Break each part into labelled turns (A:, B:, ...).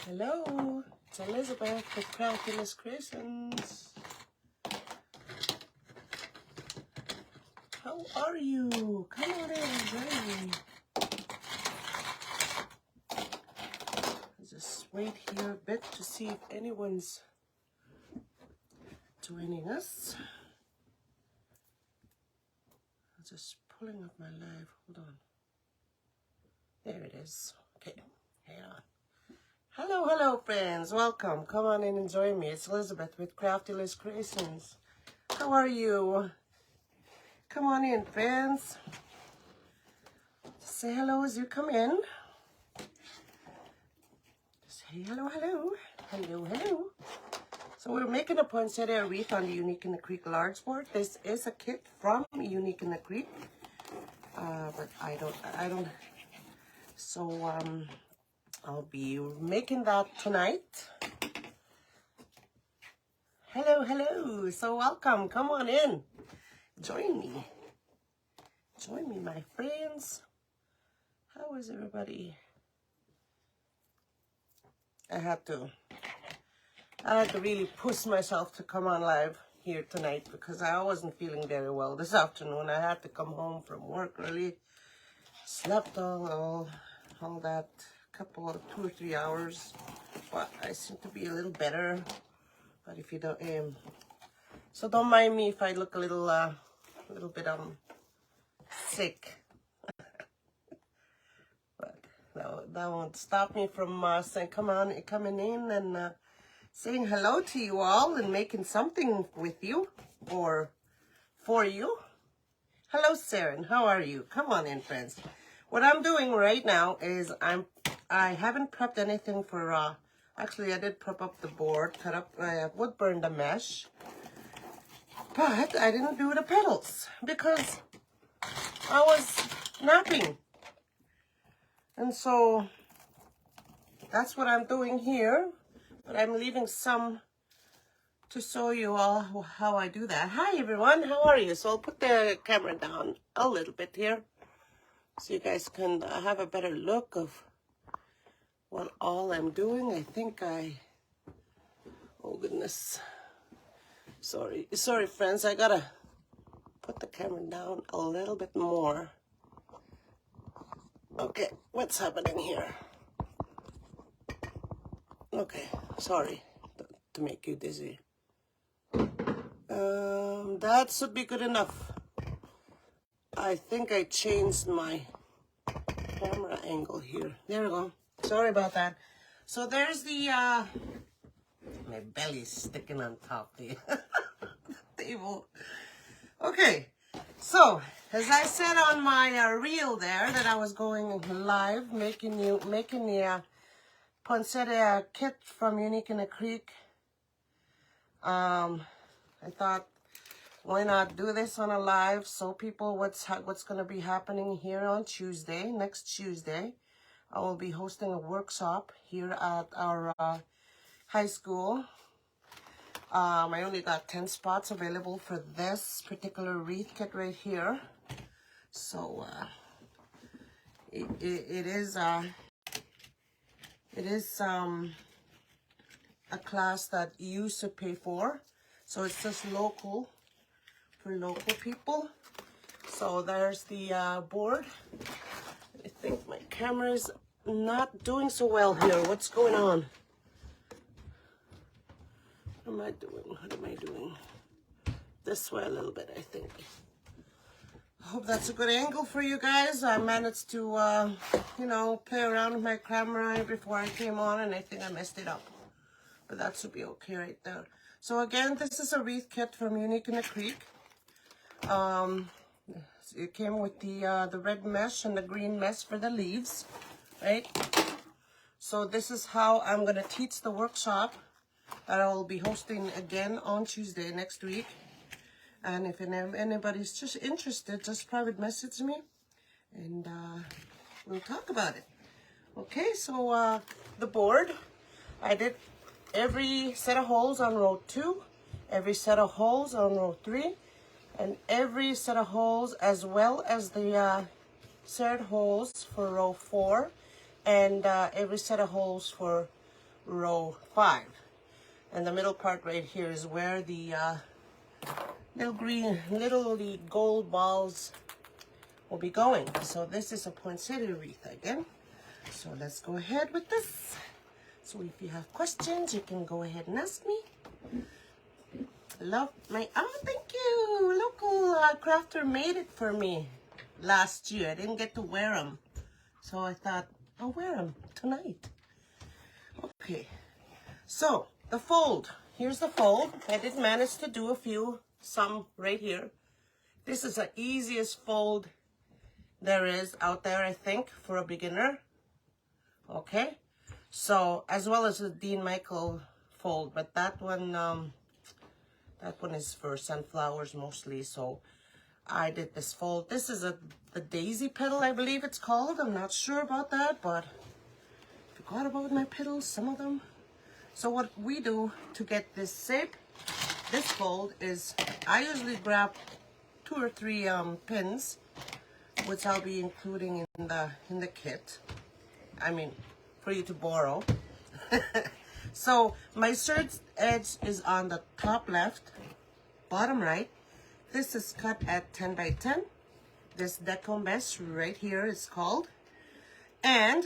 A: Hello, it's Elizabeth with Craftiness Creations. How are you? Come on in and join me. I'll just wait here a bit to see if anyone's joining us. I'm just pulling up my live. Hold on. There it is. Okay, hang on. Hello, friends. Welcome. Come on in and join me. It's Elizabeth with Craftiness Creations. How are you? Come on in, friends. Say hello as you come in. Say hello. So we're making a poinsettia wreath on the Unique in the Creek large board. This is a kit from Unique in the Creek, but I don't. So I'll be making that tonight. Hello. So welcome. Come on in. Join me, my friends. How is everybody? I had to really push myself to come on live here tonight because I wasn't feeling very well this afternoon. I had to come home from work early, slept all that couple of 2 or 3 hours, but I seem to be a little better. But if you don't, so don't mind me if I look a little bit sick. But that won't stop me from saying coming in and saying hello to you all and making something with you or for you. Hello, Saren. How are you? Come on in, friends. What I'm doing right now is I haven't prepped anything for. Actually, I did prep up the board, cut up. I would burn the mesh. But I didn't do the petals because I was napping. And so that's what I'm doing here. But I'm leaving some to show you all how I do that. Hi everyone, how are you? So I'll put the camera down a little bit here so you guys can have a better look of what all I'm doing. I think oh goodness. Sorry friends, I gotta put the camera down a little bit more. Okay, what's happening here? Okay, sorry to make you dizzy. That should be good enough. I think I changed my camera angle here. There we go. Sorry about that. So there's the my belly's sticking on top of the table. Okay, so as I said on my reel there that I was going live making the poinsettia kit from Unique in the Creek. I thought, why not do this on a live, show people what's going to be happening here on Tuesday, next Tuesday. I will be hosting a workshop here at our high school. I only got 10 spots available for this particular wreath kit right here. So it is a class that you should pay for. So it's just local, for local people. So there's the board. I think my camera is not doing so well here. What's going on? What am I doing? This way a little bit, I think. I hope that's a good angle for you guys. I managed to, play around with my camera before I came on, and I think I messed it up. But that should be okay right there. So again, this is a wreath kit from Unique in the Creek. It came with the red mesh and the green mesh for the leaves, right? So this is how I'm going to teach the workshop that I will be hosting again on Tuesday next week. And if anybody's just interested, just private message me and we'll talk about it. Okay, so the board, I did every set of holes on row 2, every set of holes on row 3, and every set of holes as well as the shared holes for row 4, and every set of holes for row 5. And the middle part right here is where the little gold balls will be going. So this is a poinsettia wreath again. So let's go ahead with this. So if you have questions, you can go ahead and ask me. Love my, oh, thank you. Local crafter made it for me last year. I didn't get to wear them. So I thought, I'll wear them tonight. Okay, so the fold. Here's the fold. I did manage to do some right here. This is the easiest fold there is out there, I think, for a beginner. Okay, so as well as the Dean Michael fold, but that one is for sunflowers mostly. So I did this fold. This is the daisy petal, I believe it's called. I'm not sure about that, but I forgot about my petals, some of them. So what we do to get this shape, this fold, is I usually grab 2 or 3 pins, which I'll be including in the kit. I mean, for you to borrow. So my shirt edge is on the top left, bottom right. This is cut at 10 by 10. This deco mesh right here is called. And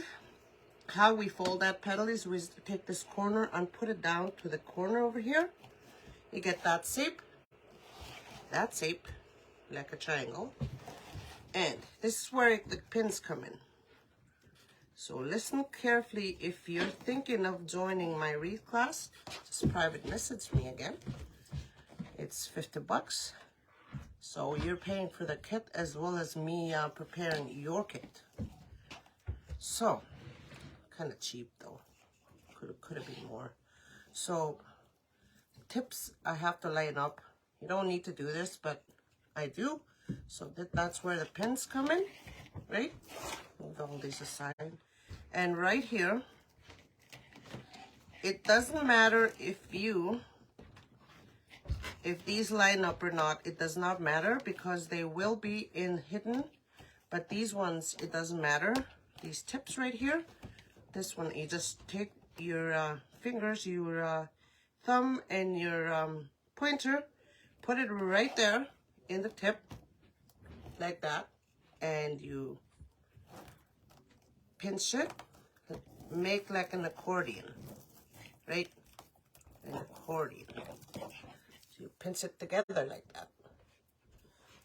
A: how we fold that petal is we take this corner and put it down to the corner over here. You get that shape, like a triangle. And this is where the pins come in. So listen carefully. If you're thinking of joining my wreath class, just private message me again. It's 50 bucks. So you're paying for the kit as well as me preparing your kit. So, kind of cheap though. Could have been more. So, tips I have to line up. You don't need to do this, but I do. So that's where the pins come in, right? Move all these aside. And right here, it doesn't matter if these line up or not. It does not matter because they will be hidden. But these ones, it doesn't matter. These tips right here, this one, you just take your fingers, your thumb and your pointer, put it right there in the tip, like that, and you pinch it, make like an accordion, right? An accordion. So you pinch it together like that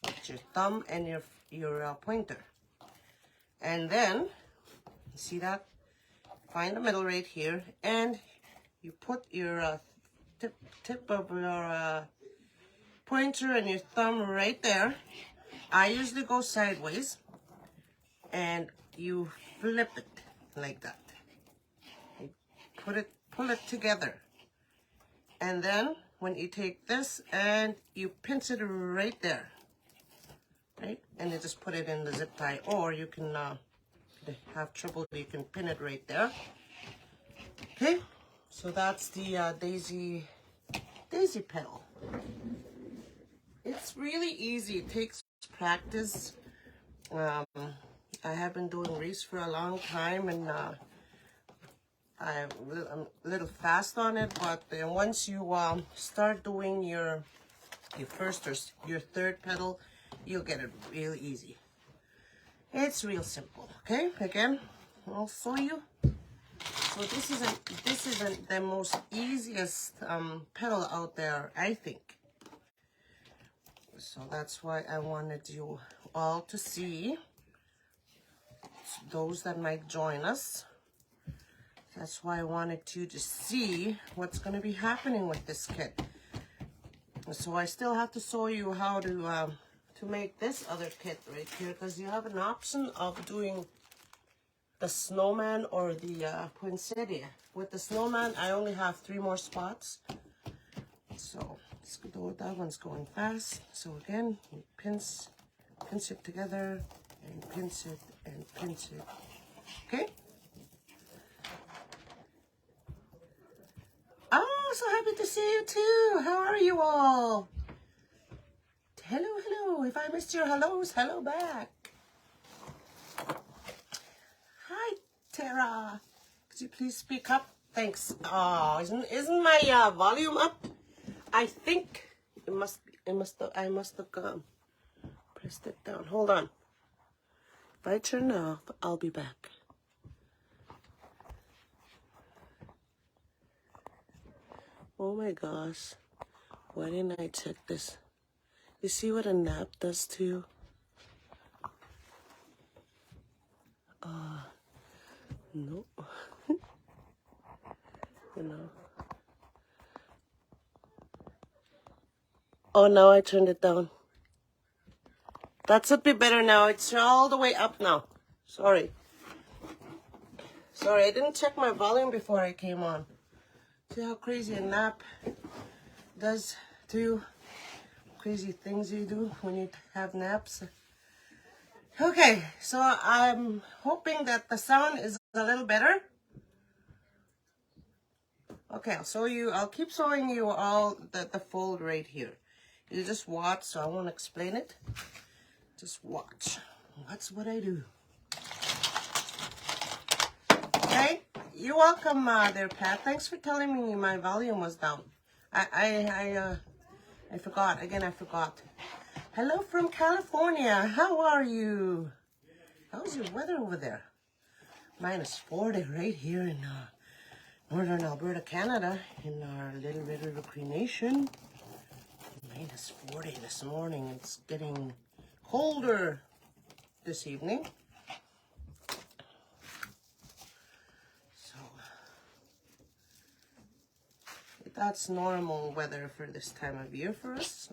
A: with your thumb and your pointer. And then, see that? Find the middle right here, and you put your tip of your pointer and your thumb right there. I usually go sideways, and you flip it like that. You pull it together. And then when you take this and you pinch it right there, right? And you just put it in the zip tie, or you can have trouble, you can pin it right there. Okay, so that's the daisy petal. It's really easy. It takes practice. I have been doing wreaths for a long time, and I'm a little fast on it, but once you start doing your first or your third petal, you'll get it real easy. It's real simple. Okay, again, I'll show you. So this isn't the most easiest petal out there, I think. So that's why I wanted you all to see, those that might join us. That's why I wanted you to see what's going to be happening with this kit. So I still have to show you how to make this other kit right here, because you have an option of doing the snowman or the poinsettia. With the snowman, I only have 3 more spots. So let's go. That one's going fast. So again, you pinch it together, and pinch it and pinch it. Okay. Oh, so happy to see you too. How are you all? Hello, hello. If I missed your hellos, hello back. Hi, Tara. Could you please speak up Thanks. Oh, isn't my volume up? I think it must be. I must have pressed it down. Hold on. If I turn it off, I'll be back. Oh my gosh. Why didn't I check this? You see what a nap does to you? No. You know. Oh, now I turned it down. That should be better now. It's all the way up now. Sorry. Sorry, I didn't check my volume before I came on. See how crazy a nap does to you? Crazy things you do when you have naps. Okay, so I'm hoping that the sound is a little better. Okay, I'll keep showing you all the fold right here. You just watch, so I won't explain it. Just watch. That's what I do. Okay, you're welcome there, Pat. Thanks for telling me my volume was down. I forgot. Again, I forgot. Hello from California. How are you? How's your weather over there? -40 right here in northern Alberta, Canada, in our little bit of a cremation. -40 this morning. It's getting colder this evening. So that's normal weather for this time of year for us.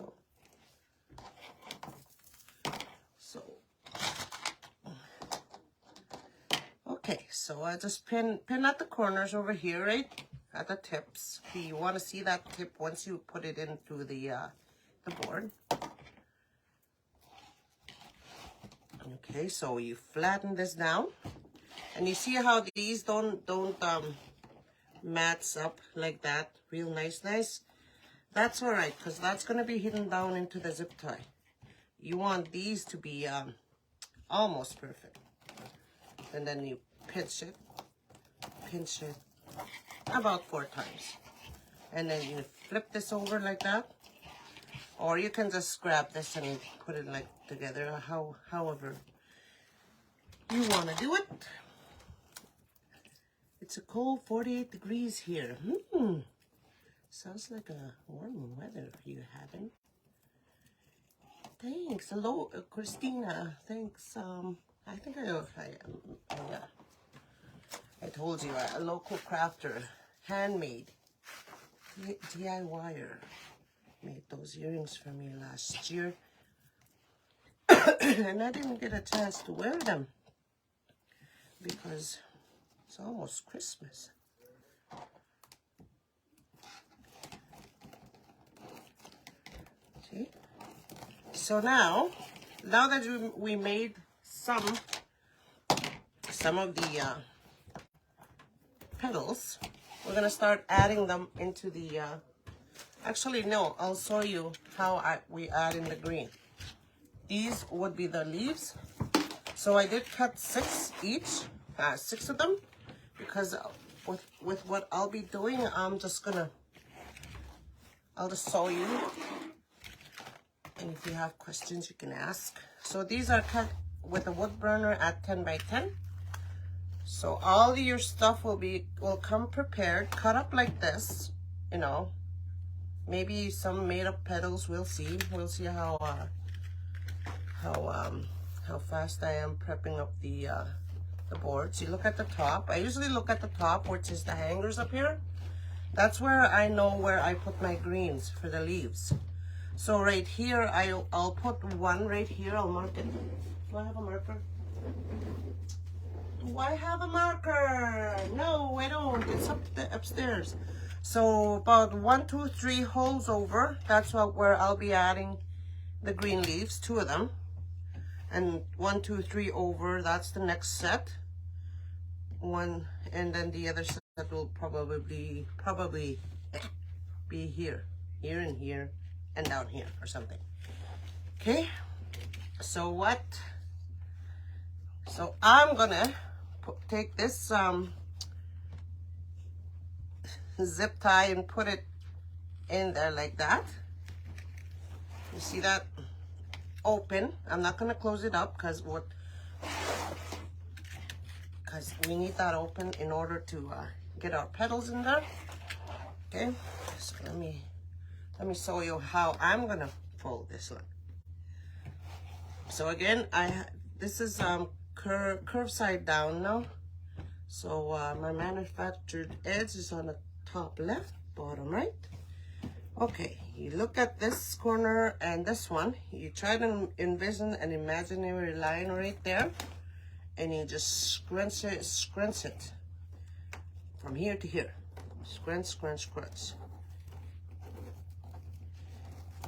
A: Okay, so I just pin at the corners over here, right? At the tips. Okay, you want to see that tip once you put it into the board. Okay, so you flatten this down, and you see how these don't match up like that, real nice. That's all right, because that's gonna be hidden down into the zip tie. You want these to be almost perfect, and then you pinch it about 4 times, and then you flip this over like that, or you can just grab this and put it like together, however you want to do it. It's a cold 48 degrees here. Sounds like a warm weather you having. Thanks. Hello, Christina. Thanks. I think I told you, a local crafter, handmade, DIYer, made those earrings for me last year. And I didn't get a chance to wear them because it's almost Christmas. See? So now that we made some of the petals, we're gonna start adding them into the actually no, I'll show you how we add in the green. These would be the leaves. So I did cut 6 each, 6 of them, because with what I'll be doing, I'll just show you, and if you have questions you can ask. So these are cut with a wood burner at 10 by 10. So all your stuff will come prepared, cut up like this, you know. Maybe some made up petals. We'll see. We'll see how fast I am prepping up the boards. You look at the top. I usually look at the top, which is the hangers up here. That's where I know where I put my greens for the leaves. So right here, I'll put one right here. I'll mark it. Do I have a marker? Do I have a marker? No, I don't. It's upstairs. So about 1, 2, 3 holes over. That's where I'll be adding the green leaves, 2 of them. And 1, 2, 3 over. That's the next set. One, and then the other set will probably be here, and here, and down here, or something. Okay. So what? So I'm gonna take this zip tie and put it in there like that. You see that? Open. I'm not gonna close it up because we need that open in order to get our petals in there. Okay, so let me show you how I'm gonna fold this one. So again, this is curve side down now. So my manufactured edge is on the top left, bottom right. Okay, you look at this corner and this one. You try to envision an imaginary line right there, and you just scrunch it from here to here. Scrunch, scrunch, scrunch.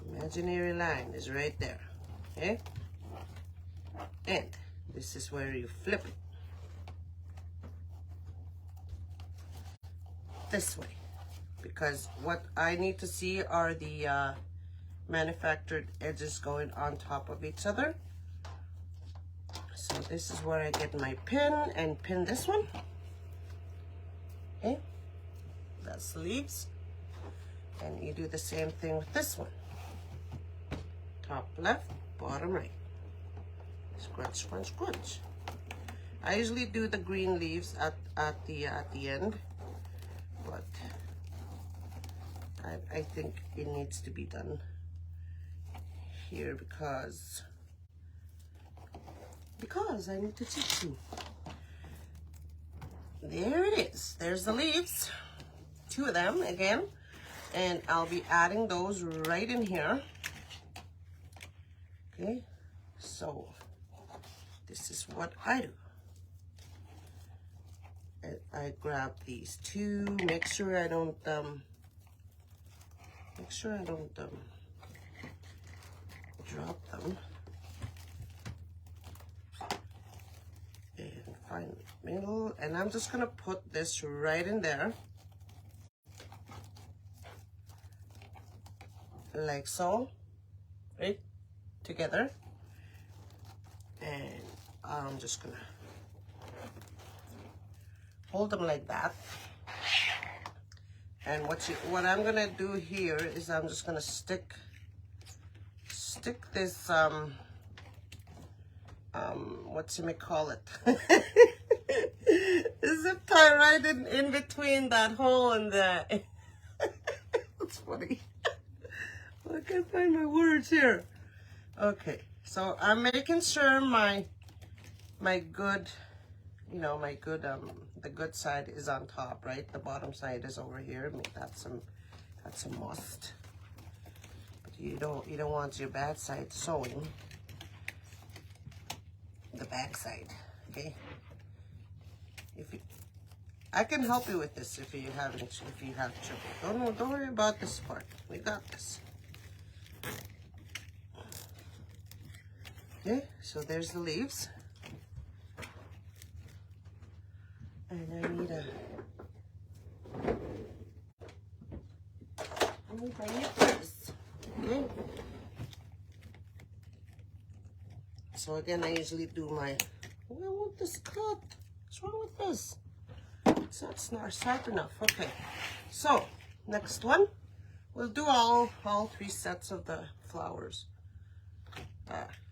A: Imaginary line is right there. Okay, and this is where you flip it this way, because what I need to see are the manufactured edges going on top of each other. So this is where I get my pin and pin this one. Okay, that's the leaves. And you do the same thing with this one. Top left, bottom right. Scrunch, scrunch, scrunch. I usually do the green leaves at the end, but I think it needs to be done here because I need to teach you. There it is. There's the leaves, 2 of them again, and I'll be adding those right in here. Okay, so this is what I do. I grab these 2, make sure I don't drop them, and find the middle, and I'm just gonna put this right in there, like so, right together, and I'm just gonna hold them like that. And what I'm gonna do here is I'm just gonna stick this whatchamacallit zip tie right in between that hole and the that's funny. I can't find my words here. Okay, so I'm making sure my good, the good side is on top, right? The bottom side is over here. That's a must. But you don't want your bad side showing the back side, okay? I can help you with this if you have trouble. Don't worry about this part. We got this. Okay, so there's the leaves. And I need bring it first. Okay. So again, I usually do my, I want this cut. What's wrong with this? It's not sharp enough. Okay. So next one, we'll do all 3 sets of the flowers.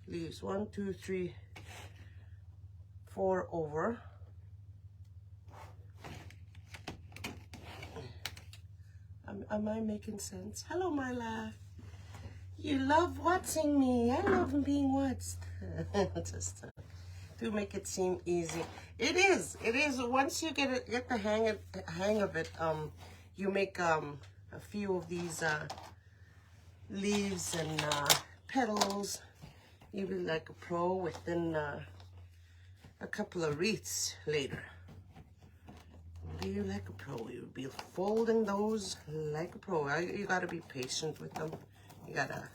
A: Leaves 1, 2, 3, 4 over. Am I making sense? Hello, my love. You love watching me. I love being watched. Just to make it seem easy. It is. Once you get the hang of it, you make a few of these leaves and petals. You'll be like a pro within a couple of wreaths later. Be like a pro. You'll be folding those like a pro. You gotta be patient with them. You gotta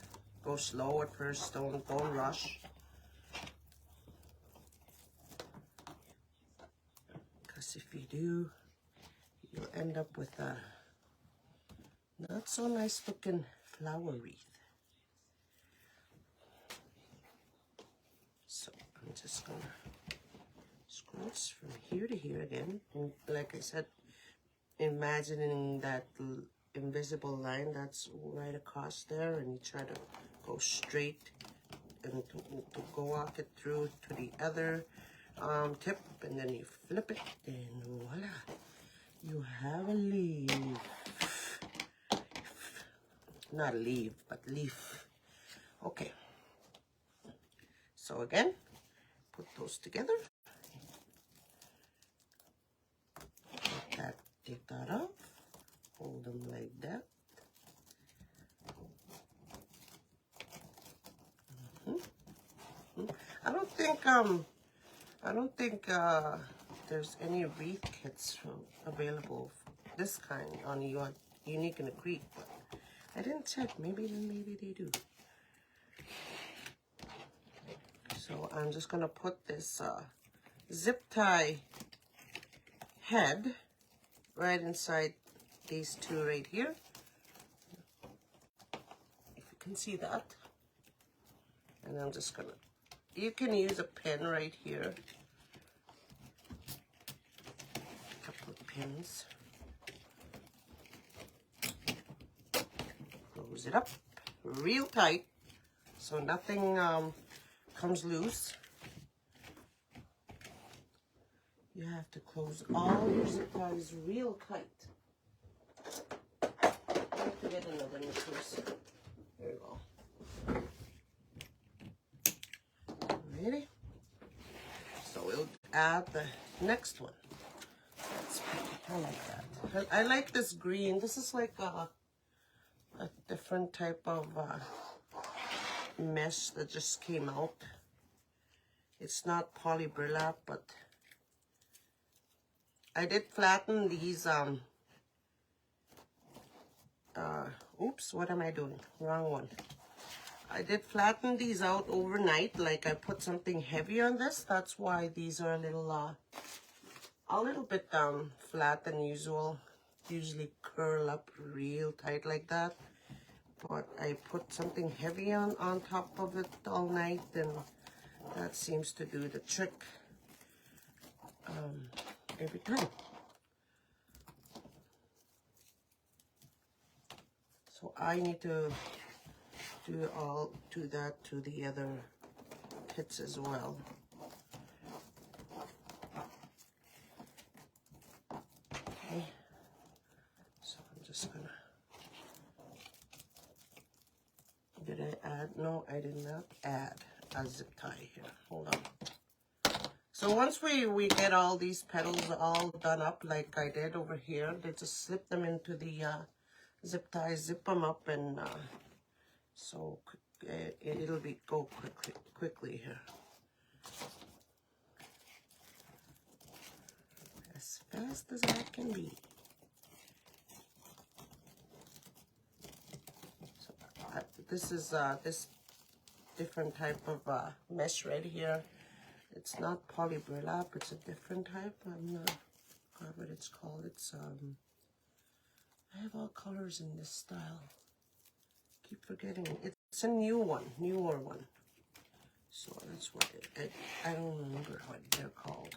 A: go slow at first. Don't rush. Because if you do, you'll end up with a not so nice looking flower wreath. So I'm just gonna scrunch from here to here again. And like I said, imagining that invisible line that's right across there, and you try to go straight and to go walk it through to the other tip, and then you flip it, and voila, you have a leaf. Not a leaf, but leaf. Okay. So again, put those together. Take that off. Hold them like that. I don't think there's any wreath kits available for this kind on Unique in the Creek, but I didn't check. Maybe they do. So I'm just gonna put this zip tie head right inside these two right here. If you can see that. And I'm just gonna, you can use a pen right here. A couple of pins. Close it up real tight so nothing comes loose. You have to close all your zip ties real tight. I have to get another necklace. There you go. Ready? So we'll add the next one. That's pretty. I like that. I like this green. This is like a different type of mesh that just came out. It's not poly burlap, but I did flatten these, oops, what am I doing? Wrong one. I did flatten these out overnight, like I put something heavy on this. That's why these are a little bit flat than usual. Usually curl up real tight like that. But I put something heavy on top of it all night, and that seems to do the trick every time. So I need to do that to the other kits as well. Okay. So I'm just gonna, did I add? No, I did not add a zip tie here. Hold on. So once we get all these petals all done up like I did over here, they just slip them into the zip tie, zip them up, and so it'll go quickly here. As fast as I can be. So this is this different type of mesh right here. It's not poly burlap, it's a different type. I'm not sure what it's called. It's I have all colors in this style. Keep forgetting. It's a newer one. So that's what I don't remember what they're called.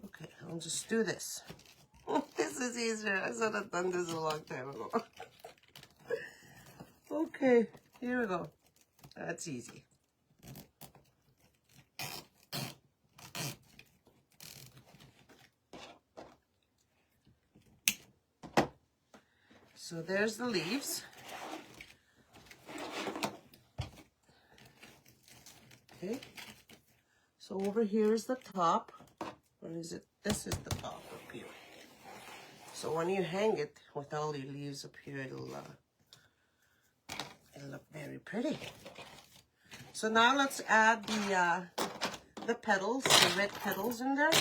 A: Okay, I'll just do this. This is easier. I should have done this a long time ago. Okay, here we go. That's easy. So there's the leaves. Okay. So over here is the top. Or is it? This is the top up here. So when you hang it with all your leaves up here, it'll look very pretty. So now let's add the petals, the red petals in there.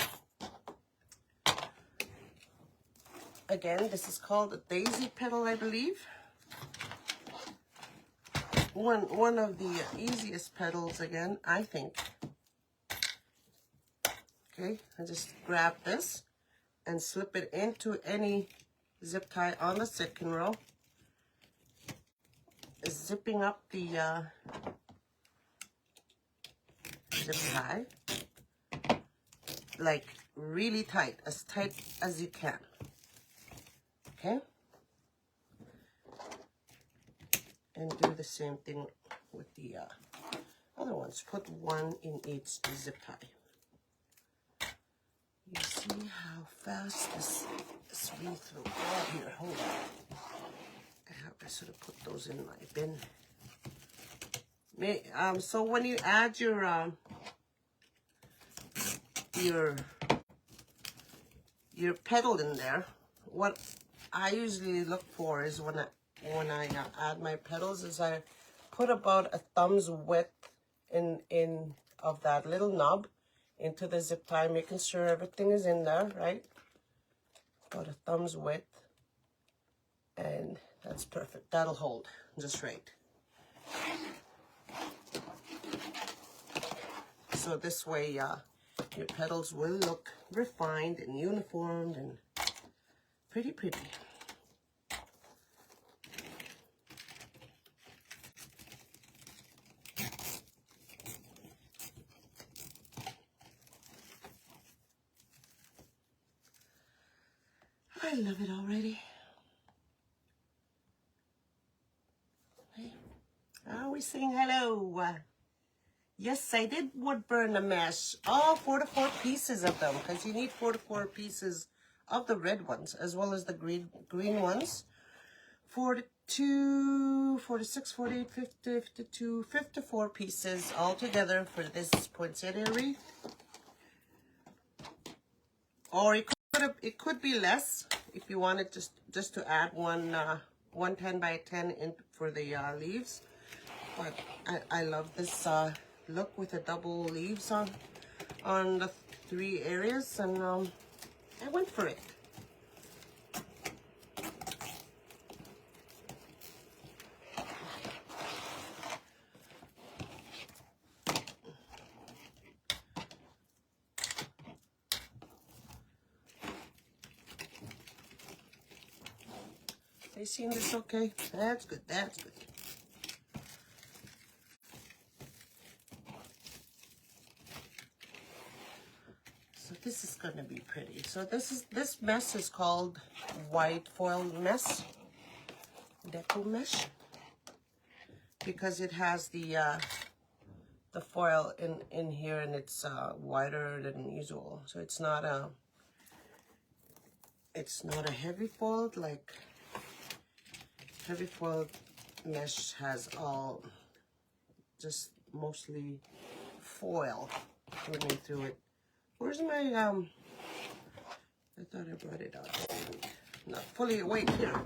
A: Again, this is called a daisy petal, I believe. One of the easiest petals again, I think. Okay, I just grab this and slip it into any zip tie on the second row. Zipping up the zip tie like really tight as you can. Okay? And do the same thing with the other ones. Put one in each zip tie. You see how fast this wreath will go. Here, hold on. I should have put those in my bin. So when you add your petal in there, what I usually look for is when I add my petals is I put about a thumb's width in of that little knob into the zip tie, making sure everything is in there, right? About a thumb's width, and that's perfect. That'll hold just right. So this way, your petals will look refined and uniformed and pretty. I love it already. Hey, are we saying hello? Yes, I did wood burn the mesh. All 4 to 4 pieces of them, because you need 4 to 4 pieces of the red ones as well as the green ones. 42, 46, 48, 50, 52, 54 pieces all together for this poinsettia wreath. Or it could be less if you wanted just to add one 10 by 10 in for the leaves. But I love this look with the double leaves on the 3 areas, and I went for it. They seen this okay? That's good, that's good. So this is gonna be pretty. So this mess is called white foil mess, deco mesh, because it has the foil in here, and it's wider than usual. So it's not a heavy foil. Like heavy foil mesh has all just mostly foil running through it. Where's my I thought I brought it out. Not fully awake here.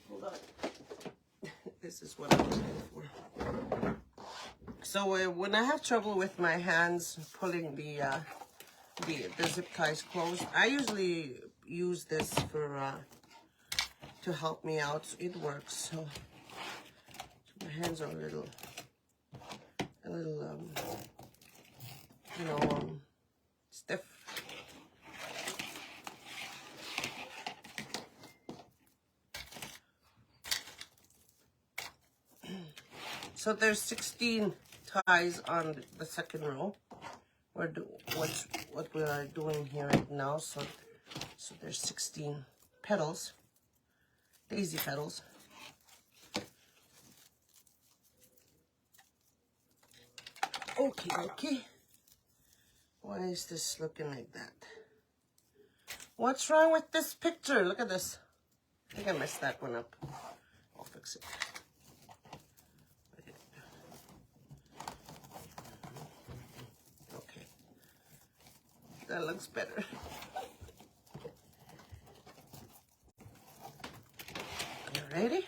A: Hold on. This is what I'm looking for. So when I have trouble with my hands pulling the zip ties closed, I usually use this for to help me out. It works. So my hands are a little stiff. So there's 16 ties on the second row. What we are doing here right now. So there's 16 petals, daisy petals. Okay. Why is this looking like that? What's wrong with this picture? Look at this. I think I messed that one up. I'll fix it. Okay. That looks better. You ready?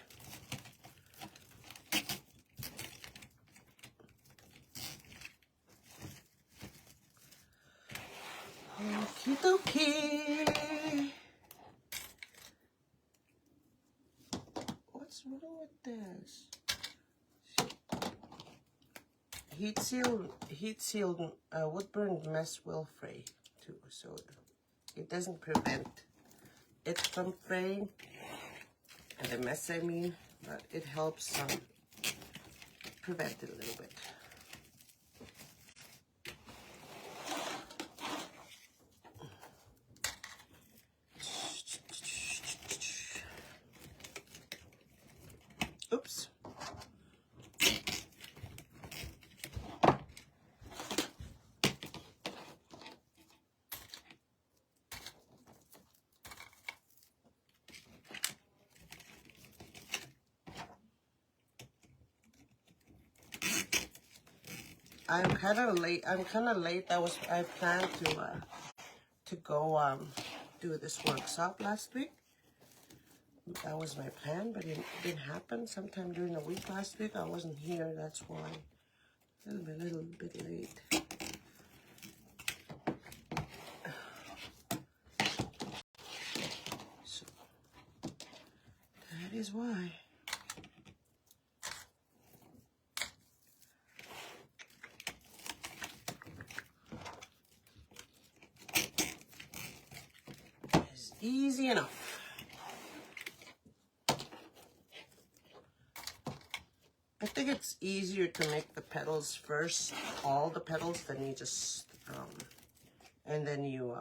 A: Okie dokie. What's wrong with this? Heat sealed wood burned mesh will fray too, so it doesn't prevent it from fraying, and the mess I mean, but it helps prevent it a little bit. I'm kind of late. I planned to go do this workshop last week. That was my plan, but it didn't happen. Sometime during the week last week, I wasn't here. That's why a little bit late. So that is why. It's easy enough. I think it's easier to make the petals first, all the petals, then you just, and then you,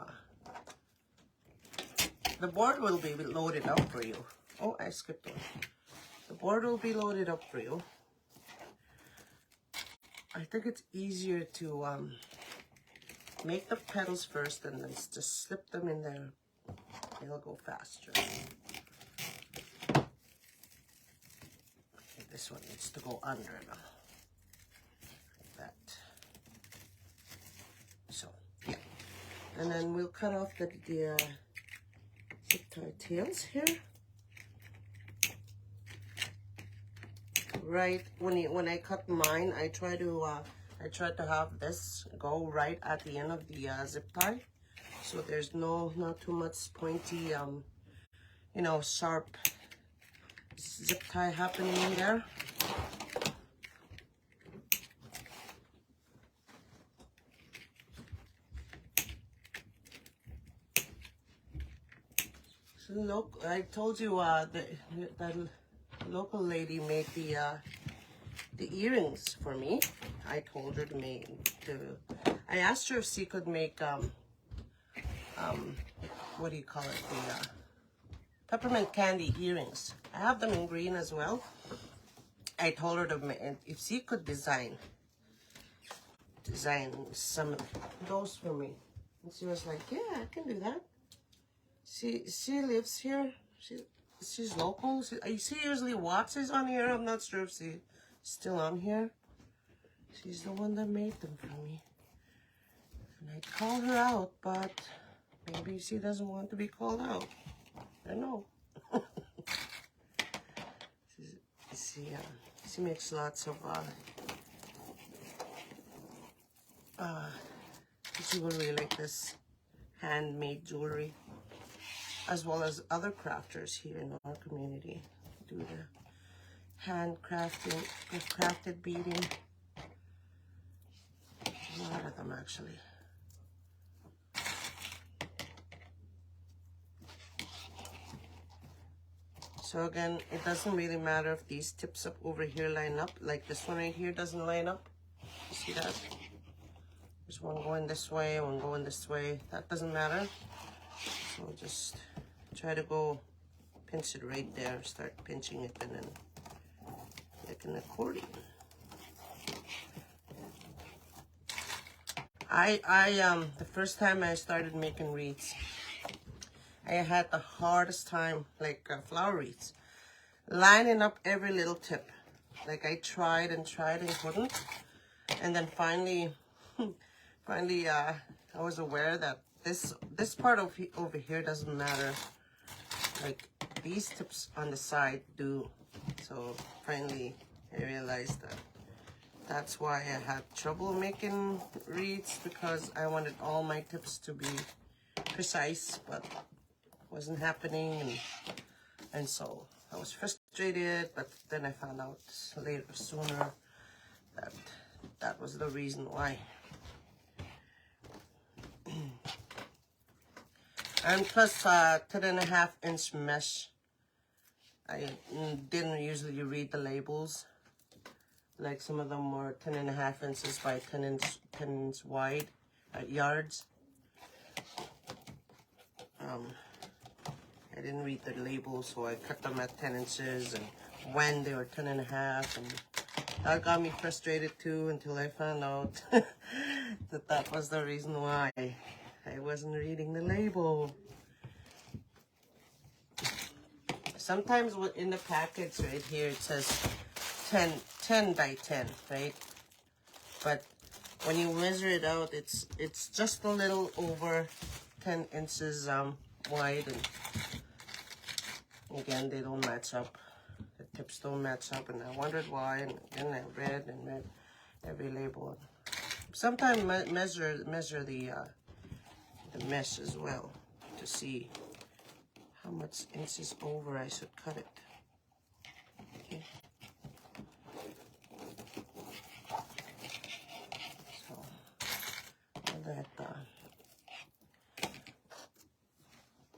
A: the board will be loaded up for you. Oh, I skipped one. The board will be loaded up for you. I think it's easier to make the petals first and then just slip them in there. It'll go faster. This one needs to go under now. Like that. So, yeah. And then we'll cut off the zip tie tails here. Right when I cut mine, I try to have this go right at the end of the zip tie, so there's not too much pointy, you know, sharp zip tie happening in there. So look, I told you that local lady made the earrings for me. I told her I asked her if she could make what do you call it, the peppermint candy earrings. I have them in green as well. I told her if she could design some of those for me, and she was like, yeah, I can do that. She lives here. She's local. She usually watches on here. I'm not sure if she's still on here. She's the one that made them for me. And I called her out, but maybe she doesn't want to be called out. I know. She makes lots of jewelry like this, handmade jewelry, as well as other crafters here in our community do the crafted beading. A lot of them actually. So again, it doesn't really matter if these tips up over here line up, like this one right here doesn't line up. You see that? There's one going this way, one going this way. That doesn't matter. So just try to go pinch it right there. Start pinching it and then like an accordion. The first time I started making wreaths, I had the hardest time, like flower wreaths, lining up every little tip. Like I tried and couldn't. And then finally, I was aware that this part of over here doesn't matter. Like these tips on the side do. So finally, I realized that that's why I had trouble making wreaths, because I wanted all my tips to be precise, but wasn't happening, and so I was frustrated. But then I found out sooner that that was the reason why. And plus 10.5-inch mesh. I didn't usually read the labels. Like some of them were 10.5 inches by 10 inch wide yards. I didn't read the labels, so I cut them at 10 inches and when they were 10.5, and that got me frustrated too, until I found out that was the reason why I wasn't reading the label. Sometimes in the package right here it says 10 by 10, right? But when you measure it out, it's just a little over 10 inches wide, and again, they don't match up. The tips don't match up, and I wondered why, and then I read every label. Sometimes measure the mesh as well to see how much inches over I should cut it. Okay. So that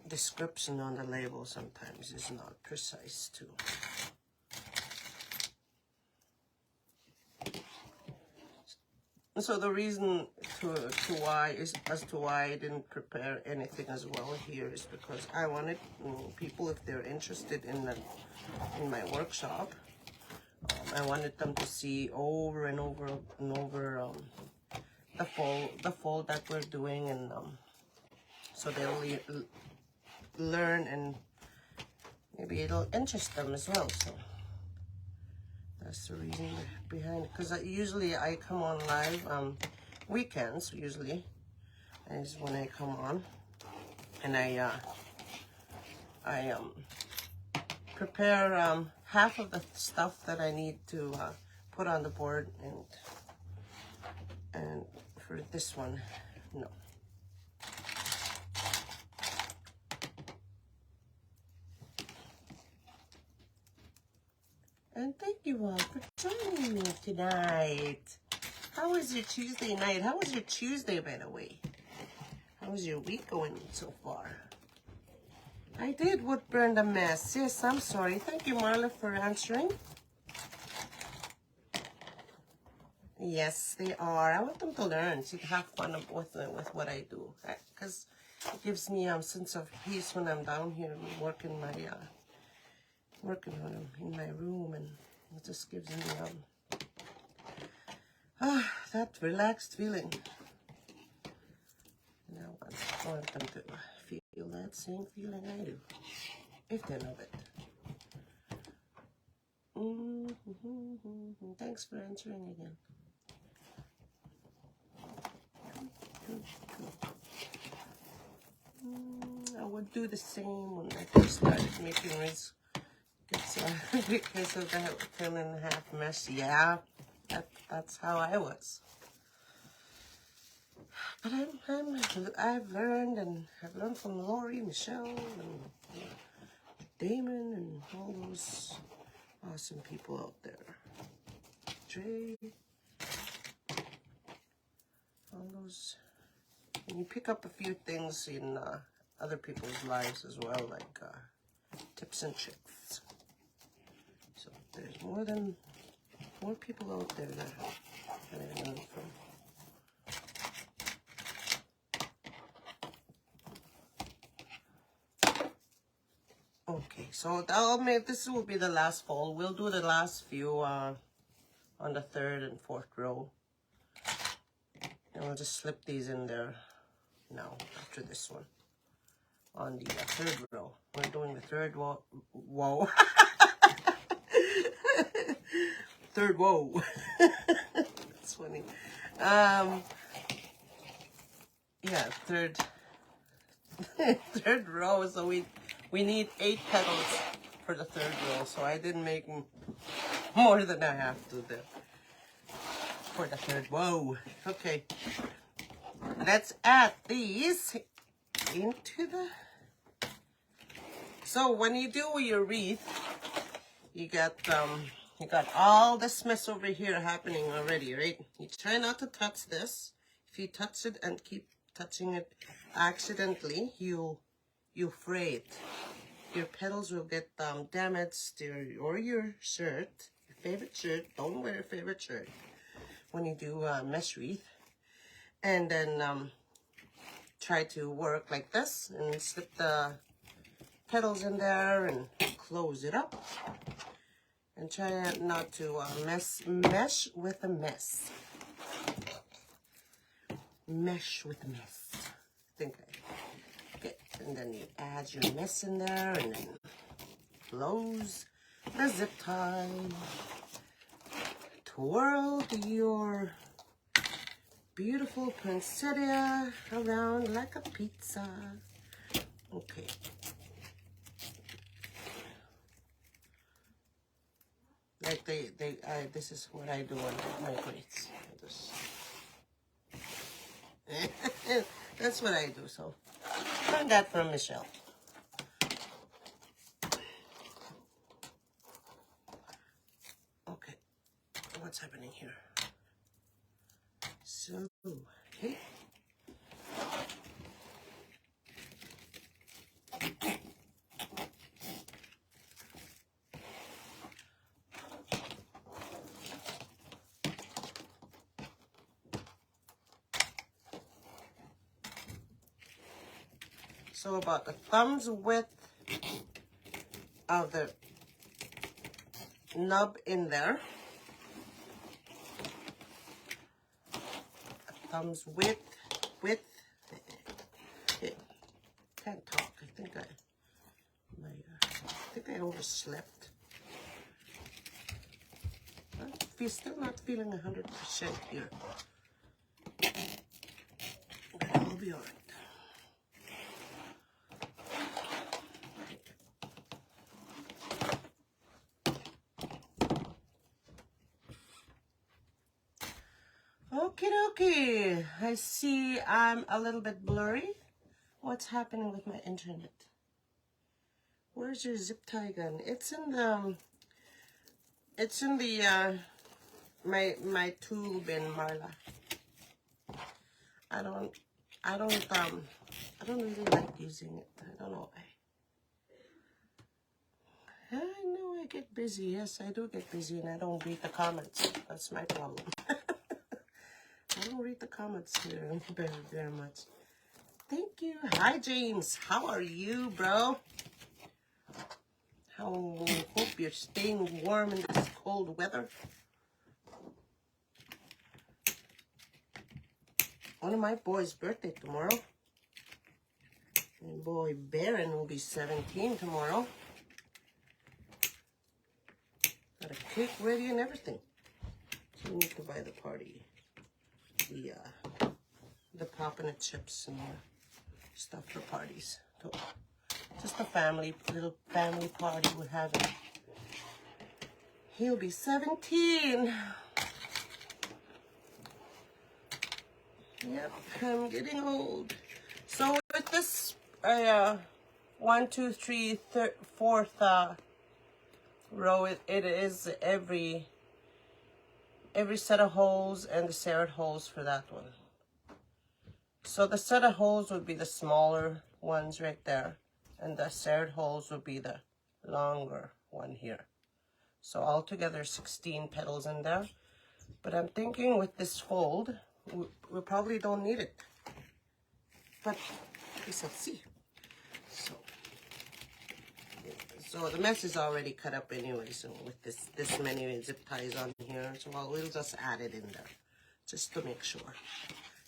A: description on the label sometimes is not precise too. So the reason to why I didn't prepare anything as well here is because I wanted people, if they're interested in my workshop, I wanted them to see over and over and over the fold that we're doing, and so they'll learn, and maybe it'll interest them as well. So that's the reason behind it. Because usually I come on live weekends, usually, and is when I come on, and I prepare half of the stuff that I need to put on the board, and for this one, no. And thank you all for joining me tonight. How was your Tuesday night? How was your Tuesday, by the way? How was your week going so far? I did wood burn a mess. Yes, I'm sorry. Thank you, Marla, for answering. Yes, they are. I want them to learn, to have fun with what I do, because it gives me a sense of peace when I'm down here working in my room, and it just gives me that relaxed feeling. And I want them to feel that same feeling I do, if they love it. Thanks for answering again. I would do the same when I first started making this. Because of that 10.5 mesh. Yeah, that's how I was. But I've learned, and I've learned from Lori, Michelle, and Damon, and all those awesome people out there. Dre, all those. And you pick up a few things in other people's lives as well, like tips and tricks. So there's more people out there that I learned from. Okay, so this will be the last fold. We'll do the last few on the 3rd and 4th row. And we'll just slip these in there now after this one. On the 3rd row. We're doing the 3rd row. Whoa. 3rd row. That's funny. Yeah, 3rd row. So we need 8 petals for the 3rd row. So I didn't make more than I have to do for the 3rd row. Okay. Let's add these into the. So when you do your wreath, you got all this mess over here happening already, right? You try not to touch this. If you touch it and keep touching it accidentally, you'll fray it. Your petals will get damaged, or your shirt, your favorite shirt. Don't wear your favorite shirt when you do mesh wreath. And then try to work like this and slip the petals in there and close it up. And try not to mesh with a mess. Mesh with a mess. Okay, and then you add your mess in there, and then close the zip tie. Twirl your beautiful poinsettia around like a pizza. Okay. Like this is what I do on my wreaths. That's what I do. So, learned that from Michelle. Okay, what's happening here? So, okay. So about the thumb's width of the nub in there. Thumb's width. Can't talk. I think I overslept. I'm still not feeling 100% here. But I'll be alright. Okie dokie. I see I'm a little bit blurry. What's happening with my internet? Where's your zip tie gun? It's in the my tool bin, Marla. I don't really like using it. I don't know why. I know I get busy. Yes, I do get busy, and I don't read the comments. That's my problem. I don't read the comments here very much. Thank you. Hi, James. How are you, bro? Hope you're staying warm in this cold weather. One of my boys' birthday tomorrow. My boy Baron will be 17 tomorrow. Got a cake ready and everything. So we need to buy the party. The poppin' chips and stuff for parties. So just a little family party we're having. He'll be 17. Yep, I'm getting old. So with this 1, 2, 3, fourth row, it is every set of holes and the serrated holes for that one. So the set of holes would be the smaller ones right there, and the serrated holes would be the longer one here. So altogether 16 petals in there. But I'm thinking with this fold, we probably don't need it. But we shall see. So the mess is already cut up anyway, so with this many zip ties on here, so we'll just add it in there, just to make sure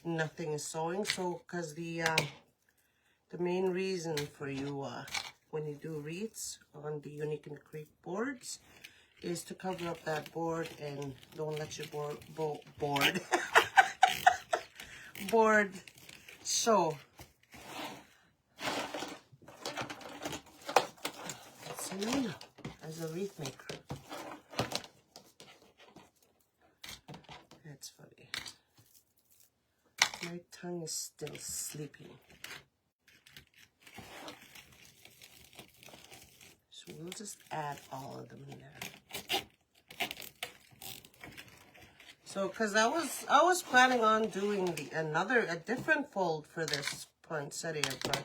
A: nothing is sewing. So, because the main reason for you when you do wreaths on the Unique and Creek boards is to cover up that board and don't let your board show. That's me as a wreath maker. That's funny. My tongue is still sleeping. So we'll just add all of them in there. So, cause I was planning on doing a different fold for this poinsettia, but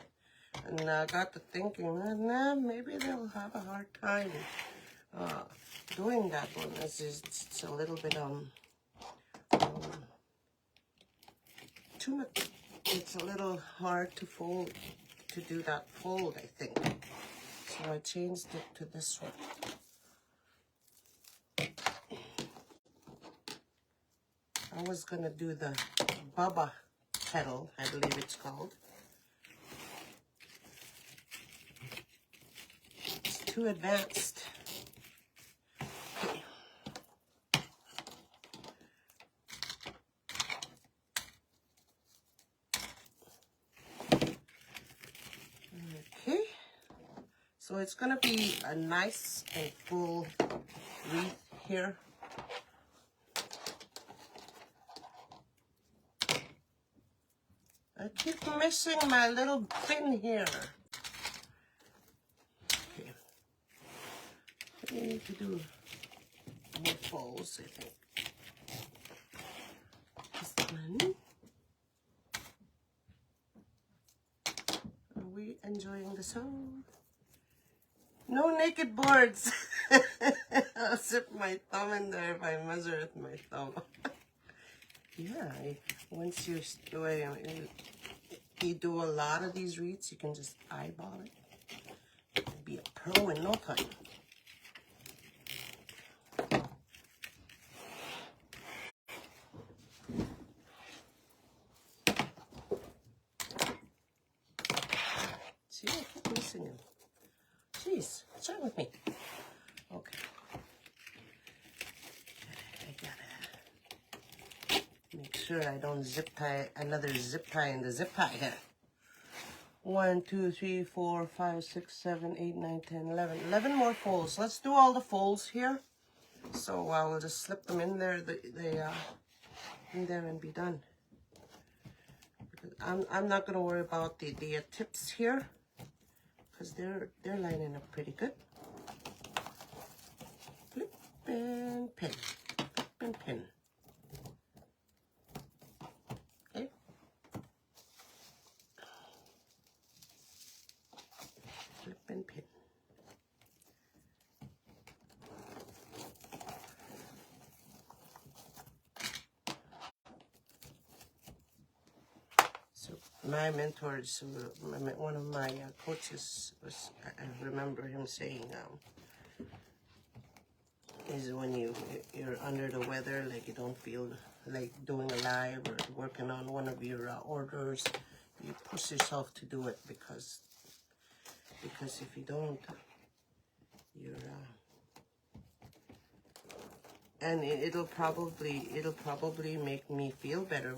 A: and I got to thinking, nah, maybe they'll have a hard time doing that one. It's a little bit too much. It's a little hard to fold, to do that fold, I think. So I changed it to this one. I was gonna do the Baba petal, I believe it's called. It's too advanced. Okay. So it's gonna be a nice and full wreath here. I keep missing my little pin here. Okay. I need to do more folds, I think. This one. Are we enjoying the song? No naked boards. I'll zip my thumb in there if I measure with my thumb. Yeah, once you do a lot of these wreaths, you can just eyeball it. Be a pro in no time. See, I keep missing him. Jeez, what's wrong with me? Okay. I gotta make sure I don't zip tie another zip tie in the zip tie here. 1, 2, 3, 4, 5, 6, 7, 8, 9, 10, 11. 11 more folds. Let's do all the folds here. So I will just slip them in there, in there and be done. Because I'm not gonna worry about the tips here, because they're lining up pretty good. Flip and pin, flip and pin. Okay. Flip and pin. So my mentors, one of my coaches, I remember him saying, is when you're under the weather, like you don't feel like doing a live or working on one of your orders, you push yourself to do it, because if you don't, you're and it'll probably make me feel better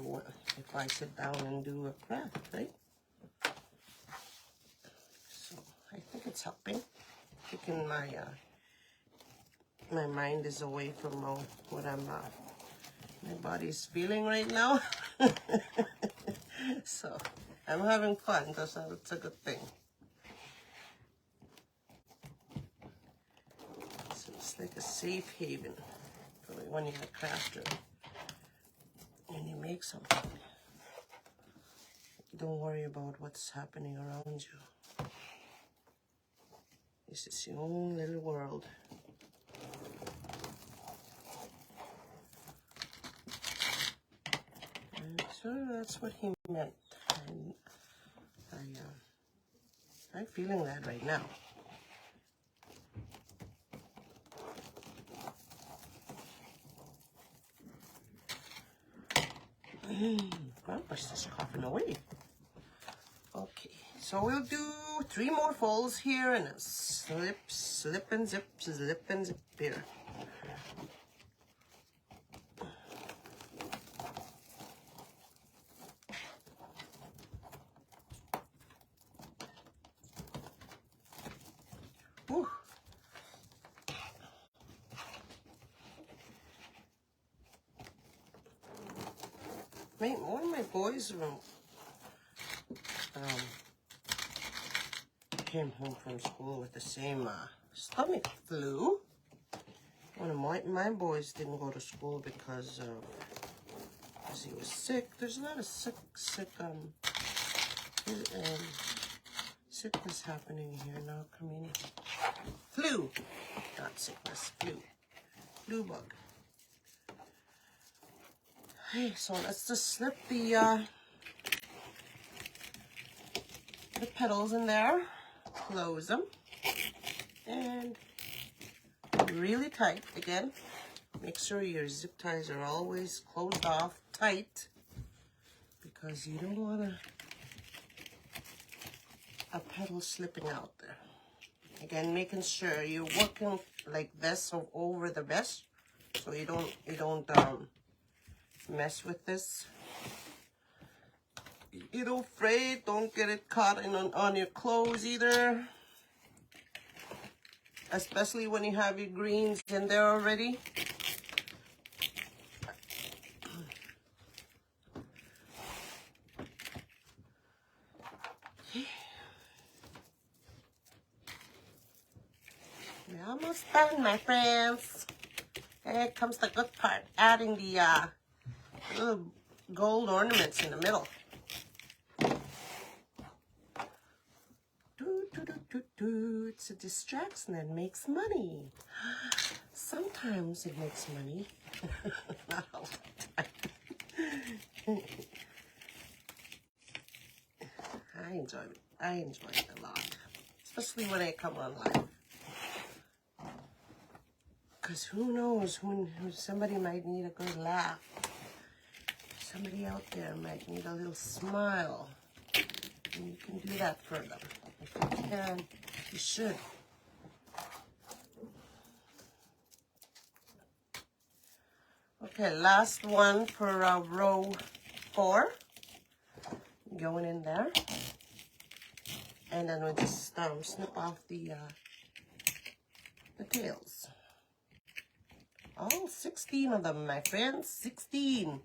A: if I sit down and do a craft, right? So I think it's helping. Taking my mind is away from what my body's feeling right now. So I'm having fun. That's a good thing. So it's like a safe haven for when you're a crafter and you make something. Don't worry about what's happening around you. This is your own little world. And so that's what he meant. And I'm feeling that right now. Grandpa's just coughing away. Okay, so we'll do 3 more folds here and a slip and zip here. Whew. One of my boys came home from school with the same stomach flu. One of my boys didn't go to school because he was sick. There's a lot of sickness happening here now, community. Flu, not sickness, flu bug. Okay, so let's just slip the petals in there, close them, and really tight again. Make sure your zip ties are always closed off tight, because you don't want a petal slipping out there. Again, making sure you're working like this over the mesh, so you don't mess with this. You don't fray, don't get it caught on your clothes either. especially when you have your greens in there already. We're almost done, my friends. Here comes the good part, adding the little gold ornaments in the middle. It's a distraction that makes money. Sometimes it makes money. Not all the time. I enjoy it. I enjoy it a lot. Especially when I come on live. Because who knows, who somebody might need a good laugh. Somebody out there might need a little smile. And you can do that for them. If you can, you should. Okay, last one for row 4. Going in there. And then we'll just snip off the tails. All 16 of them, my friends. 16.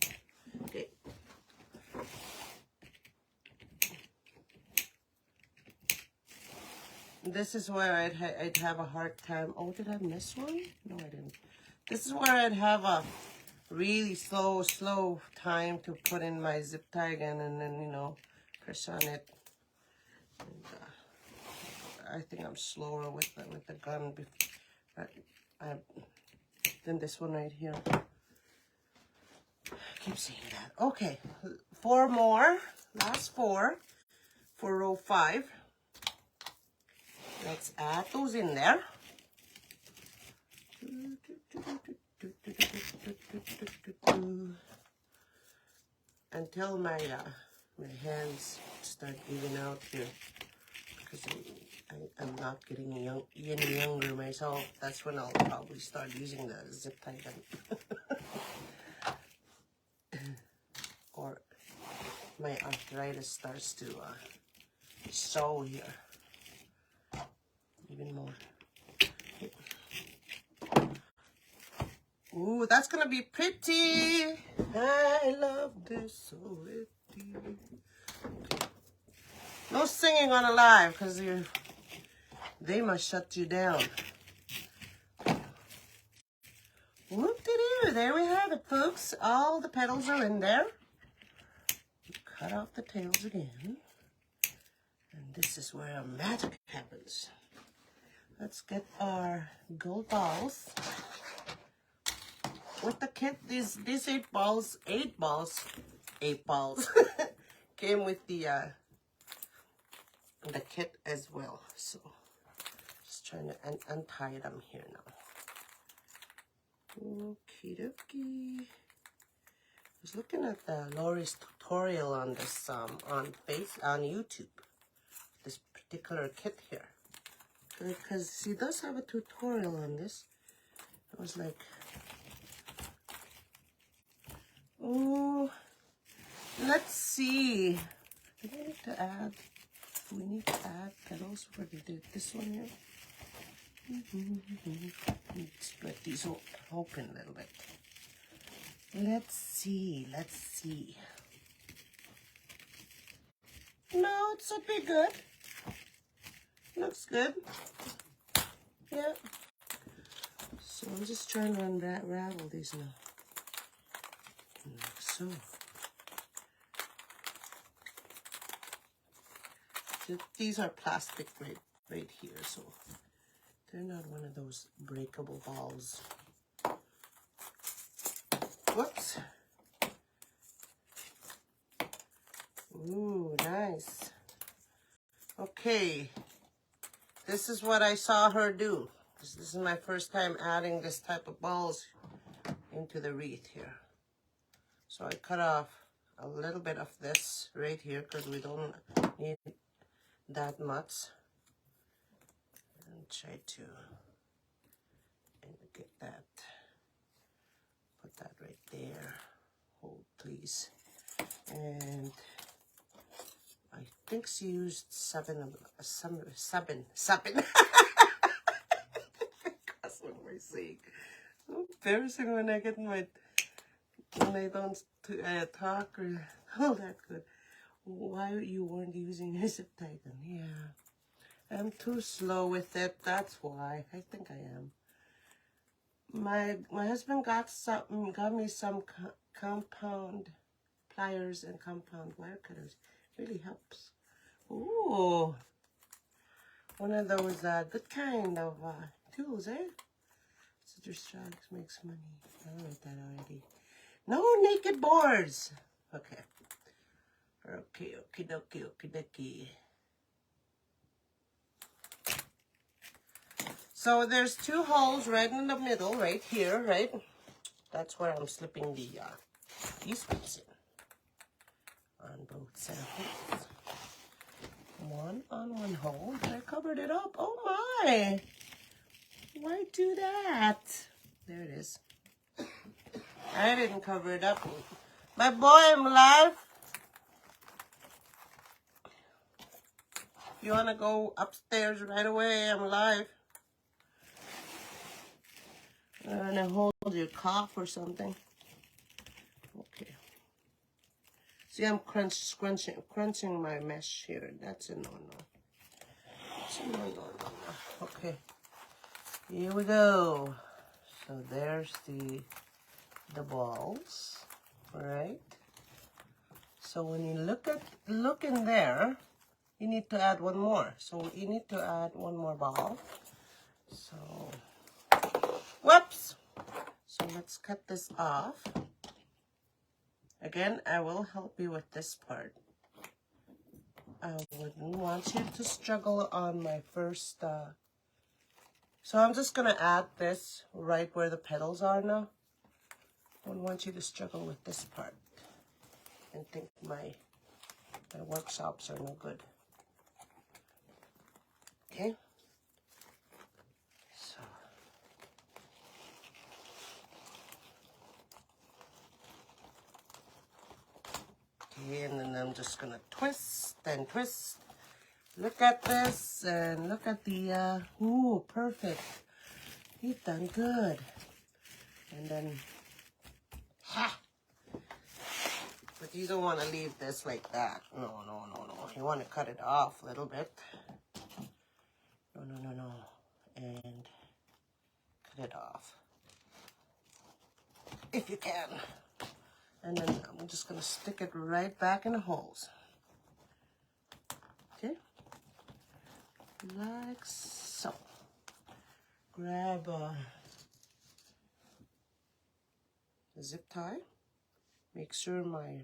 A: Okay. This is where I'd have a hard time. Oh, did I miss one? No, I didn't. This is where I'd have a really slow time to put in my zip tie again, and then, you know, press on it. And, I think I'm slower with the gun than this one right here. I keep saying that. Okay, 4 more. Last 4 for row 5. Let's add those in there. Until my hands start giving out here, because I'm not getting any younger myself. That's when I'll probably start using the zip tie gun. Or my arthritis starts to show here even more. Ooh, that's gonna be pretty. I love this so pretty. No singing on a live, because they must shut you down. Whoop-de-doo, there we have it, folks. All the petals are in there. Cut off the tails again. And this is where magic happens. Let's get our gold balls. With the kit, these 8 balls came with the kit as well. So just trying to untie them here now. Okie dokie. I was looking at Lori's tutorial on this on YouTube. This particular kit here, because she does have a tutorial on this. I was like, oh, let's see. Do we need to add? Do we need to add petals for this one here? Split these open a little bit. Let's see. Let's see. No, it should be good. Looks good. Yeah. So I'm just trying to unravel these now. Like so. These are plastic right here, so they're not one of those breakable balls. Whoops. Ooh, nice. Okay. This is what I saw her do. This is my first time adding this type of balls into the wreath here. So I cut off a little bit of this right here because we don't need that much. And try to get that. Put that right there. Hold, please. And I think she used 7. my sake. Embarrassing when I get my, when I don't talk or all that good. Why you weren't using your zip tie then? Yeah. I'm too slow with it, that's why. I think I am. My husband got me some compound pliers and compound wire cutters. Really helps. Ooh, one of those good kind of tools, eh? Sister Strikes makes money. I read that already. No naked boards. Okay. Okay, okie dokie, okie dokie. So there's 2 holes right in the middle, right here, right? That's where I'm slipping the these bits in on both samples. One on one hole. I covered it up. Oh my! Why do that? There it is. I didn't cover it up. My boy, I'm alive. You wanna go upstairs right away? I'm alive. I'm gonna hold your cough or something. Okay. See, I'm crunching my mesh here. That's a no-no. That's a no-no. Okay. Here we go. So there's the balls, right? So when you look in there, you need to add one more. So you need to add one more ball. So, whoops. So let's cut this off. Again, I will help you with this part. I wouldn't want you to struggle on my first, so I'm just gonna add this right where the petals are now. I don't want you to struggle with this part and think my workshops are no good. Okay? So. Okay, and then I'm just gonna twist and twist. Look at this and look at the, ooh, perfect. You've done good. And then, ha! But you don't want to leave this like that. No. You want to cut it off a little bit. No. And cut it off. If you can. And then I'm just going to stick it right back in the holes. Okay? Like so. Grab a zip tie. Make sure my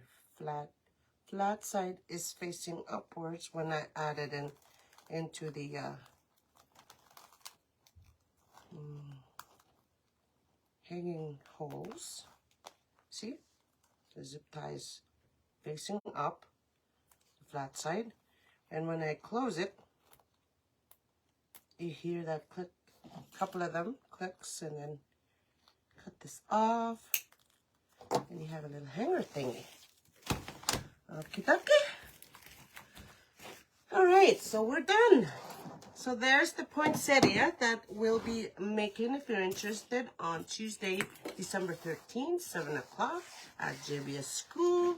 A: flat side is facing upwards when I add it into the hanging holes. See? The zip tie is facing up, the flat side. And when I close it, you hear that click, a couple of them clicks, and then cut this off. And you have a little hanger thingy. Okie dokie. Alright, so we're done. So there's the poinsettia that we'll be making, if you're interested, on Tuesday, December 13th, 7 o'clock at JBS School.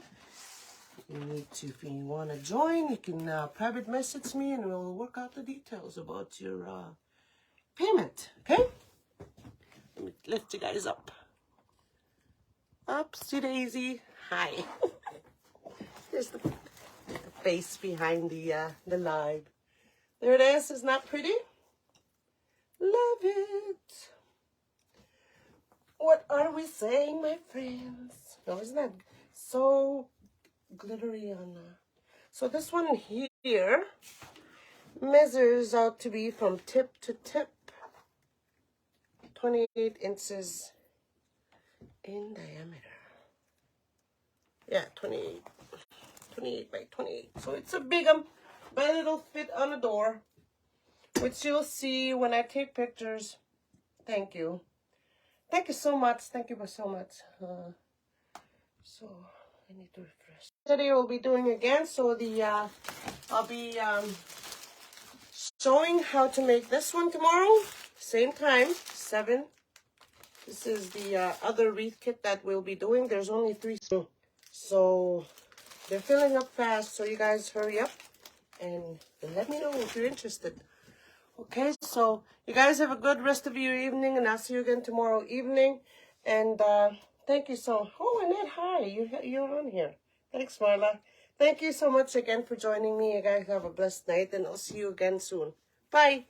A: You need to, if you want to join, you can private message me and we'll work out the details about your payment, okay? Let me lift you guys up. Upsy daisy. Hi. Here's the face behind the live. There it is. Isn't that pretty? Love it. What are we saying, my friends? No, isn't that so glittery on So this one here measures out to be from tip to tip 28 inches in diameter. Yeah, 28 by 28. So it's a big but it'll fit on a door, which you'll see when I take pictures. Thank you. Thank you so much. Thank you so much. So I need to refresh. Today we'll be doing again. So the I'll be showing how to make this one tomorrow. Same time, 7 This is the other wreath kit that we'll be doing. There's only 3, so they're filling up fast. So you guys hurry up and let me know if you're interested. Okay, so you guys have a good rest of your evening, and I'll see you again tomorrow evening. And thank you so. Oh, Annette, hi, you're on here. Thanks, Marla. Thank you so much again for joining me. You guys have a blessed night, and I'll see you again soon. Bye.